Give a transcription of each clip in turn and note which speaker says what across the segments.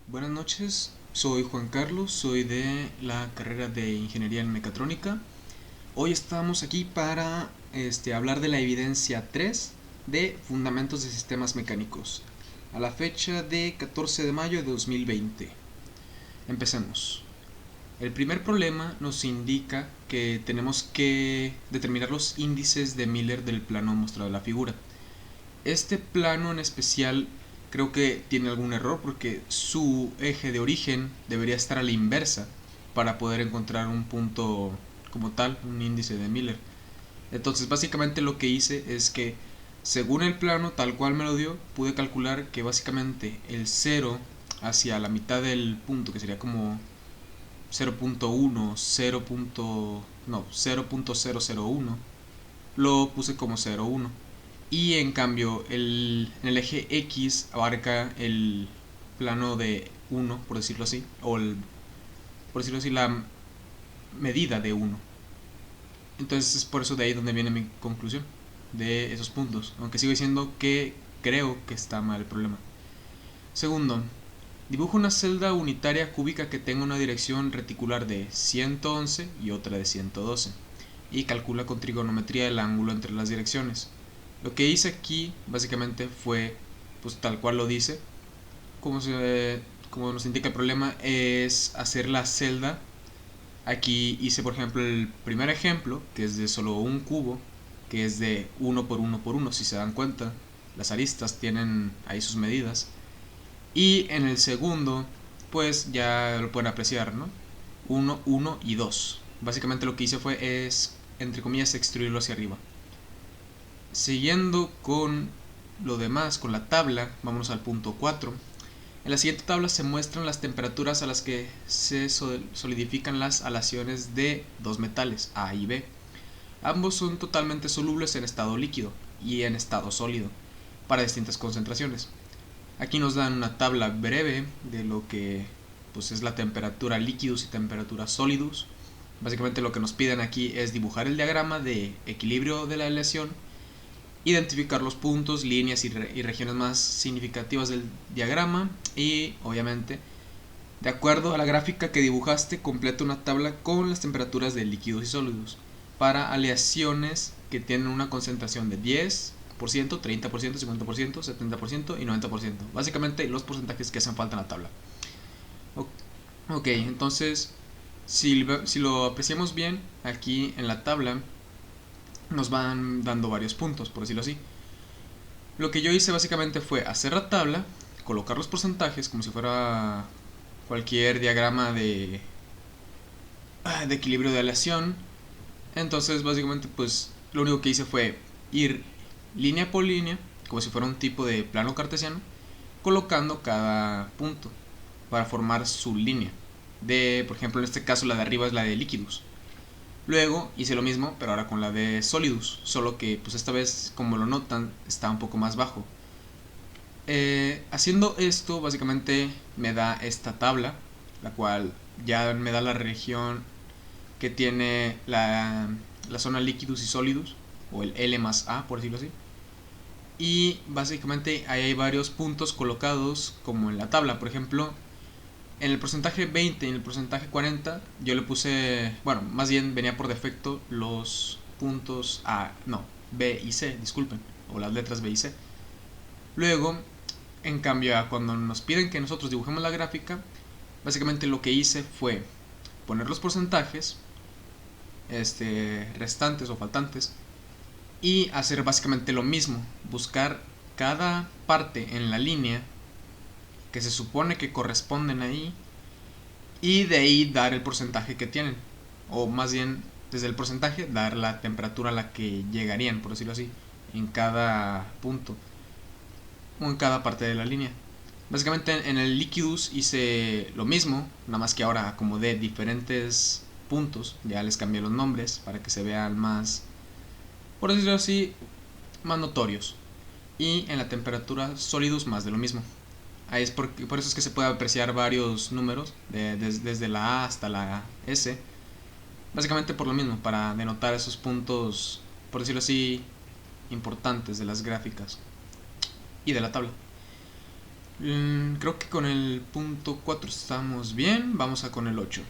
Speaker 1: Buenas noches, soy Juan Carlos, soy de la carrera de Ingeniería en Mecatrónica. Hoy estamos aquí para hablar de la evidencia 3 de Fundamentos de Sistemas Mecánicos, a la fecha de 14 de mayo de 2020. Empecemos. El primer problema nos indica que tenemos que determinar los índices de Miller del plano mostrado en la figura. Este plano en especial creo que tiene algún error porque su eje de origen debería estar a la inversa para poder encontrar un punto como tal, un índice de Miller. Entonces básicamente lo que hice es que según el plano tal cual me lo dio, pude calcular que básicamente el 0 hacia la mitad del punto, que sería como 0.1, 0. No, 0.001, lo puse como 0.1. Y en cambio en el eje X abarca el plano de 1, por decirlo así, por decirlo así, la medida de 1. Entonces es por eso de ahí donde viene mi conclusión de esos puntos, aunque sigo diciendo que creo que está mal el problema. Segundo, dibujo una celda unitaria cúbica que tenga una dirección reticular de 111 y otra de 112 y calcula con trigonometría el ángulo entre las direcciones. Lo que hice aquí básicamente fue, pues tal cual lo dice, como nos indica el problema, es hacer la celda. Aquí hice por ejemplo el primer ejemplo, que es de solo un cubo, que es de 1 por 1 por 1, si se dan cuenta. Las aristas tienen ahí sus medidas. Y en el segundo, pues ya lo pueden apreciar, ¿no? 1, 1 y 2. Básicamente lo que hice fue, entre comillas, extruirlo hacia arriba. Siguiendo con lo demás, con la tabla, vámonos al punto 4. En la siguiente tabla se muestran las temperaturas a las que se solidifican las aleaciones de dos metales, A y B. Ambos son totalmente solubles en estado líquido y en estado sólido, para distintas concentraciones. Aquí nos dan una tabla breve de lo que pues, es la temperatura líquidos y temperatura sólidos. Básicamente lo que nos piden aquí es dibujar el diagrama de equilibrio de la aleación, identificar los puntos, líneas y regiones más significativas del diagrama y obviamente de acuerdo a la gráfica que dibujaste completa una tabla con las temperaturas de líquidos y sólidos para aleaciones que tienen una concentración de 10%, 30%, 50%, 70% y 90%. Básicamente los porcentajes que hacen falta en la tabla. Ok, entonces si lo apreciamos bien aquí en la tabla nos van dando varios puntos, por decirlo así. Lo que yo hice básicamente fue hacer la tabla, colocar los porcentajes como si fuera cualquier diagrama de equilibrio de aleación. Entonces básicamente pues lo único que hice fue ir línea por línea, como si fuera un tipo de plano cartesiano, colocando cada punto para formar su línea. Por ejemplo, en este caso la de arriba es la de líquidos. Luego hice lo mismo, pero ahora con la de Solidus, solo que pues esta vez, como lo notan, está un poco más bajo. Haciendo esto, básicamente me da esta tabla, la cual ya me da la región que tiene la zona líquidos y sólidos, o el L más A, por decirlo así. Y básicamente ahí hay varios puntos colocados como en la tabla. Por ejemplo, en el porcentaje 20 y en el porcentaje 40 yo le puse, bueno, más bien venía por defecto los puntos A, no, B y C, disculpen, o las letras B y C. Luego, en cambio, cuando nos piden que nosotros dibujemos la gráfica, básicamente lo que hice fue poner los porcentajes restantes o faltantes y hacer básicamente lo mismo, buscar cada parte en la línea que se supone que corresponden ahí y de ahí dar el porcentaje que tienen, o más bien desde el porcentaje dar la temperatura a la que llegarían, por decirlo así, en cada punto o en cada parte de la línea. Básicamente en el Liquidus hice lo mismo, nada más que ahora acomodé diferentes puntos, ya les cambié los nombres para que se vean más, por decirlo así, más notorios. Y en la temperatura Solidus más de lo mismo. Ahí es por eso es que se puede apreciar varios números, desde la A hasta la S. Básicamente por lo mismo, para denotar esos puntos, por decirlo así, importantes de las gráficas y de la tabla. Creo que con el punto 4 estamos bien. Vamos a con el 8.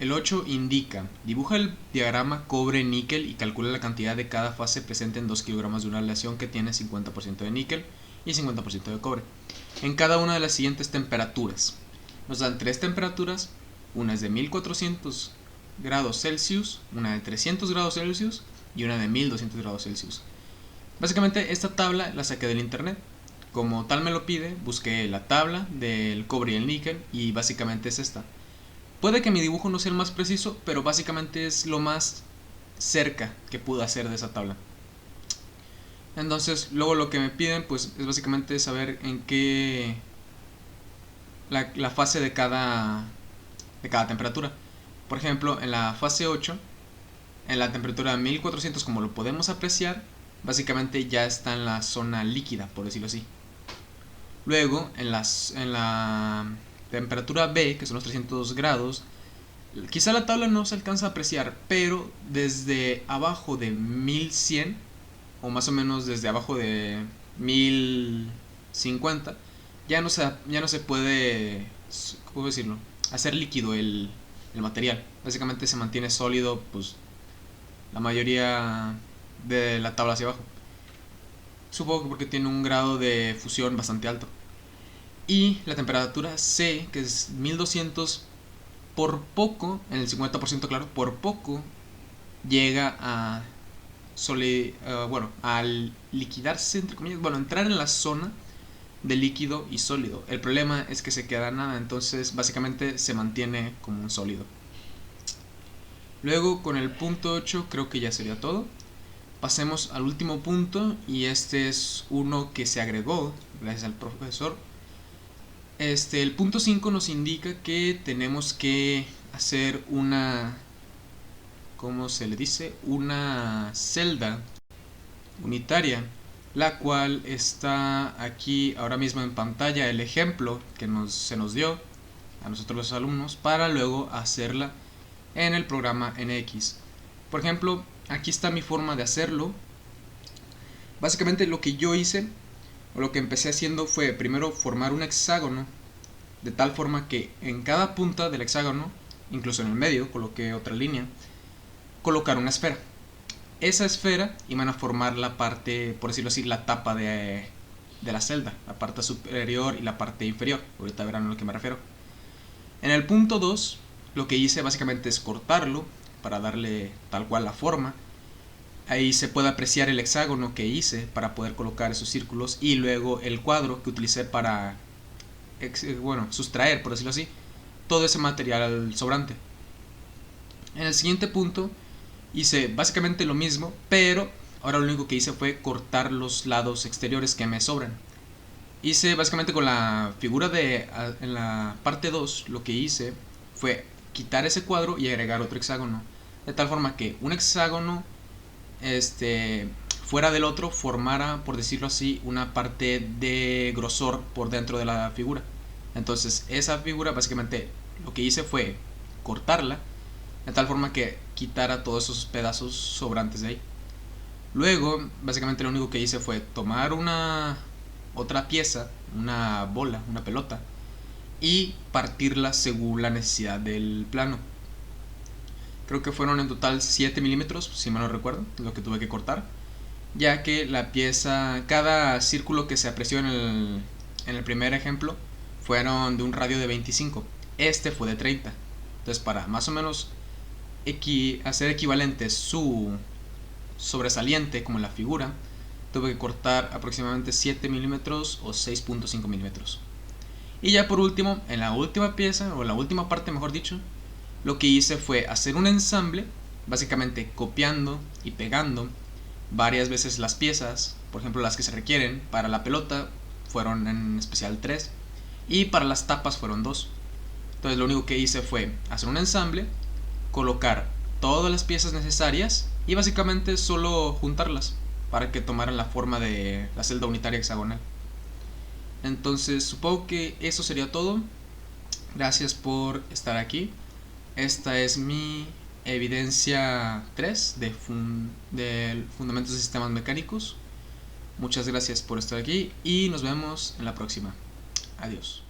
Speaker 1: El 8 indica: dibuja el diagrama cobre-níquel y calcula la cantidad de cada fase presente en 2 kilogramos de una aleación que tiene 50% de níquel y 50% de cobre en cada una de las siguientes temperaturas. Nos dan 3 temperaturas: una es de 1400 grados Celsius, una de 300 grados Celsius y una de 1200 grados Celsius. Básicamente esta tabla la saqué del internet. Como tal me lo pide, busqué la tabla del cobre y el níquel y básicamente es esta. Puede que mi dibujo no sea el más preciso, pero básicamente es lo más cerca que pude hacer de esa tabla. Entonces, luego lo que me piden pues es básicamente saber en qué la fase de cada temperatura. Por ejemplo, en la fase 8, en la temperatura 1400, como lo podemos apreciar, básicamente ya está en la zona líquida, por decirlo así. Luego, en la temperatura B, que son los 300 grados, quizá la tabla no se alcanza a apreciar, pero desde abajo de 1100, o más o menos desde abajo de 1050, ya no se puede, ¿cómo decirlo?, hacer líquido el material. Básicamente se mantiene sólido pues la mayoría de la tabla hacia abajo. Supongo que porque tiene un grado de fusión bastante alto. Y la temperatura C, que es 1200, por poco, en el 50% claro, por poco llega a liquidarse, entre comillas, entrar en la zona de líquido y sólido. El problema es que se queda nada, entonces básicamente se mantiene como un sólido. Luego con el punto 8 creo que ya sería todo. Pasemos al último punto, y este es uno que se agregó gracias al profesor. El punto 5 nos indica que tenemos que hacer una, ¿cómo se le dice?, una celda unitaria, la cual está aquí ahora mismo en pantalla, el ejemplo que se nos dio a nosotros los alumnos para luego hacerla en el programa NX. Por ejemplo, aquí está mi forma de hacerlo. Básicamente lo que yo hice, o lo que empecé haciendo, fue primero formar un hexágono, de tal forma que en cada punta del hexágono, incluso en el medio, coloqué otra línea, colocar una esfera. Esa esfera iban a formar la parte, por decirlo así, la tapa de la celda, la parte superior y la parte inferior. Ahorita verán a lo que me refiero. En el punto 2, lo que hice básicamente es cortarlo para darle tal cual la forma. Ahí se puede apreciar el hexágono que hice para poder colocar esos círculos, y luego el cuadro que utilicé para sustraer, por decirlo así, todo ese material sobrante. En el siguiente punto hice básicamente lo mismo, pero ahora lo único que hice fue cortar los lados exteriores que me sobran. Hice básicamente con la figura en la parte 2, lo que hice fue quitar ese cuadro y agregar otro hexágono, de tal forma que un hexágono fuera del otro formara, por decirlo así, una parte de grosor por dentro de la figura. Entonces esa figura básicamente lo que hice fue cortarla, de tal forma que quitara todos esos pedazos sobrantes de ahí. Luego básicamente lo único que hice fue tomar otra pieza, una bola, una pelota, y partirla según la necesidad del plano. Creo que fueron en total 7 milímetros, si mal no recuerdo, lo que tuve que cortar, ya que la pieza, cada círculo que se apreció en el primer ejemplo fueron de un radio de 25, este fue de 30. Entonces, para más o menos hacer equivalente su sobresaliente como en la figura, tuve que cortar aproximadamente 7 milímetros o 6.5 milímetros. Y ya por último, en la última pieza, o la última parte mejor dicho, lo que hice fue hacer un ensamble, básicamente copiando y pegando varias veces las piezas. Por ejemplo, las que se requieren para la pelota fueron en especial 3, y para las tapas fueron 2. Entonces lo único que hice fue hacer un ensamble, colocar todas las piezas necesarias y básicamente solo juntarlas para que tomaran la forma de la celda unitaria hexagonal. Entonces supongo que eso sería todo. Gracias por estar aquí. Esta es mi evidencia 3 de fundamentos de sistemas mecánicos. Muchas gracias por estar aquí y nos vemos en la próxima. Adiós.